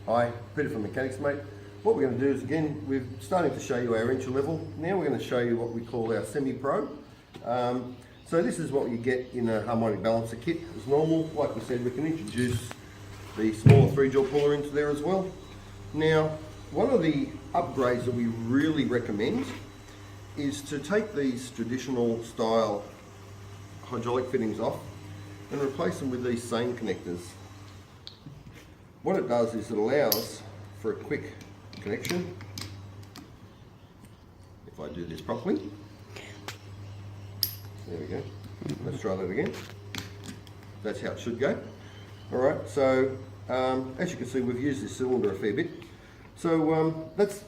Hi, Peter from Mechanics Mate. What we're going to do is, again, we're starting to show you our inch level. Now we're going to show you what we call our semi-pro. So this is what you get in a harmonic balancer kit. As normal, like we said, we can introduce the smaller 3-jaw puller into there as well. Now, one of the upgrades that we really recommend is to take these traditional style hydraulic fittings off and replace them with these same connectors. What it does is it allows for a quick connection. If I do this properly, there we go. Let's try that again. That's how it should go. Alright, so as you can see, we've used this cylinder a fair bit. So that's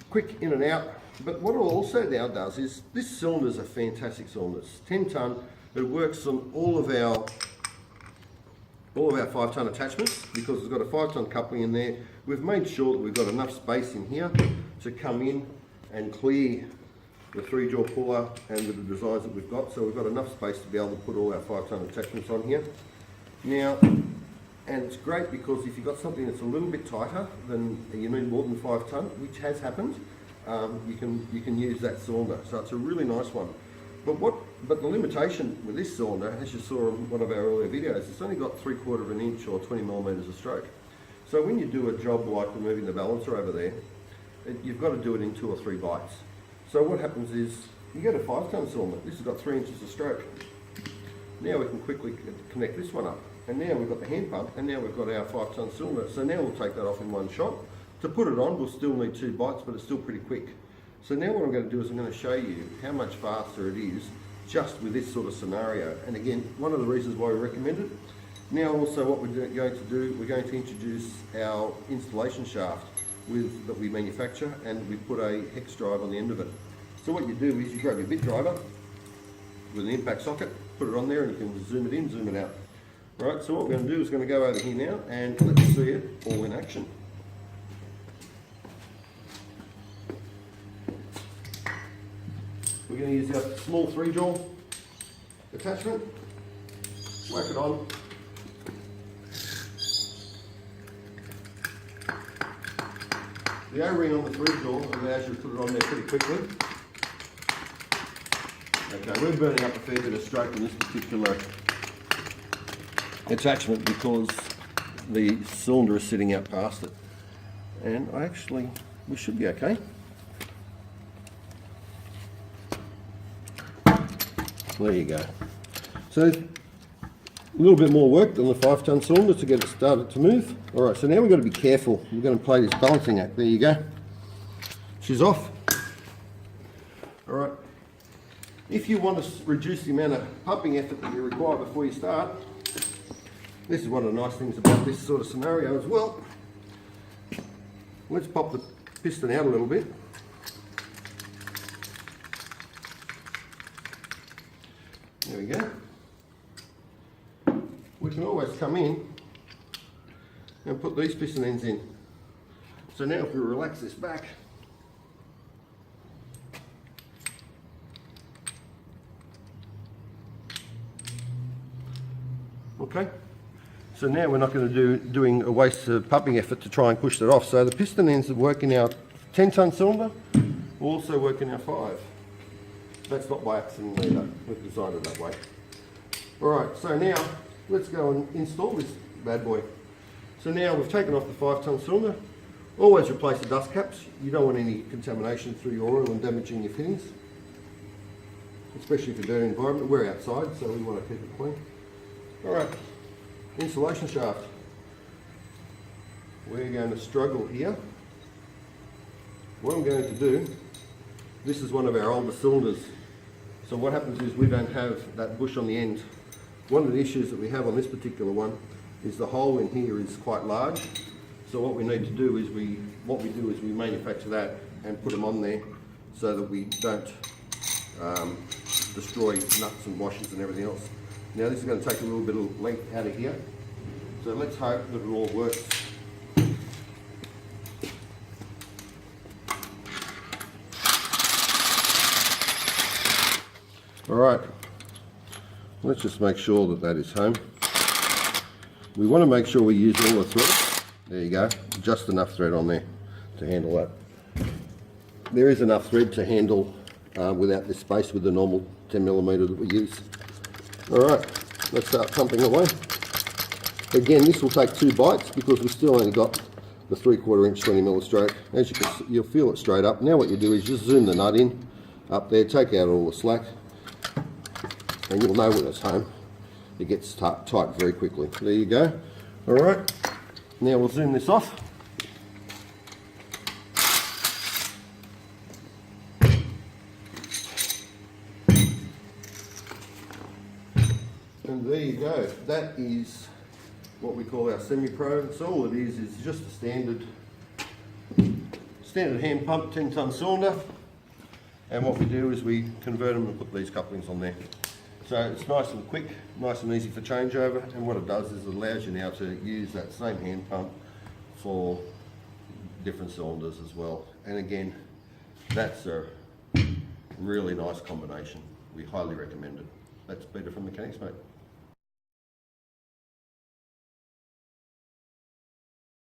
quick in and out. But what it also now does is, this cylinder is a fantastic cylinder. It's 10 tonne. It works on all of our 5-tonne attachments because it's got a 5-tonne coupling in there. We've made sure that we've got enough space in here to come in and clear the 3-jaw puller and with the designs that we've got. So we've got enough space to be able to put all our 5-tonne attachments on here. Now, and it's great because if you've got something that's a little bit tighter, then you need more than 5 tonne, which has happened, you can use that cylinder. So it's a really nice one. But the limitation with this cylinder, as you saw in one of our earlier videos, it's only got 3/4 of an inch or 20 millimetres of stroke. So when you do a job like removing the balancer over there, you've got to do it in 2 or 3 bites. So what happens is, you get a 5-tonne cylinder, this has got 3 inches of stroke. Now we can quickly connect this one up. And now we've got the hand pump, and now we've got our 5-tonne cylinder. So now we'll take that off in one shot. To put it on, we'll still need 2 bites, but it's still pretty quick. So now what I'm going to do is I'm going to show you how much faster it is just with this sort of scenario. And again, one of the reasons why we recommend it. Now also what we're going to do, we're going to introduce our installation shaft that we manufacture, and we put a hex drive on the end of it. So what you do is you grab your bit driver with an impact socket, put it on there, and you can zoom it in, zoom it out. Right, so what we're going to do is going to go over here now and let's see it all in action. We're going to use our small 3-jaw attachment, whack it on. The O-ring on the 3-jaw allows you to put it on there pretty quickly. Okay, we're burning up a fair bit of stroke in this particular attachment because the cylinder is sitting out past it. And we should be okay. There you go. So a little bit more work than the 5-tonne cylinder to get it started to move. Alright, so now we've got to be careful. We're going to play this balancing act. There you go. She's off. Alright. If you want to reduce the amount of pumping effort that you require before you start, this is one of the nice things about this sort of scenario as well. Let's pop the piston out a little bit. There we go. We can always come in and put these piston ends in. So now if we relax this back, okay. So now we're not going to doing a waste of pumping effort to try and push that off. So the piston ends that work in our 10-tonne cylinder will also work in our 5. That's not by accident either. We've designed it that way. Alright, so now let's go and install this bad boy. So now we've taken off the 5-tonne cylinder. Always replace the dust caps. You don't want any contamination through your oil and damaging your fittings, especially if you're in a dirty environment. We're outside, so we want to keep it clean. Alright, insulation shaft. We're going to struggle here. What I'm going to do, this is one of our older cylinders. So what happens is we don't have that bush on the end. One of the issues that we have on this particular one is the hole in here is quite large. So what we need to do is we manufacture that and put them on there so that we don't destroy nuts and washers and everything else. Now this is going to take a little bit of length out of here. So let's hope that it all works. Alright, let's just make sure that that is home. We want to make sure we use all the threads. There you go, just enough thread on there to handle that. There is enough thread to handle without this space with the normal 10mm that we use. Alright, let's start pumping away. Again, this will take 2 bites because we've still only got the 3/4 inch 20mm stroke. As you can see, you'll feel it straight up. Now what you do is just zoom the nut in up there, take out all the slack, and you'll know when it's home. It gets tight very quickly. There you go. Alright, now we'll zoom this off. And there you go. That is what we call our semi-pro. So all it is just a standard hand pump 10-ton cylinder. And what we do is we convert them and put these couplings on there. So it's nice and quick, nice and easy for changeover. And what it does is it allows you now to use that same hand pump for different cylinders as well. And again, that's a really nice combination. We highly recommend it. That's Peter from Mechanics, mate.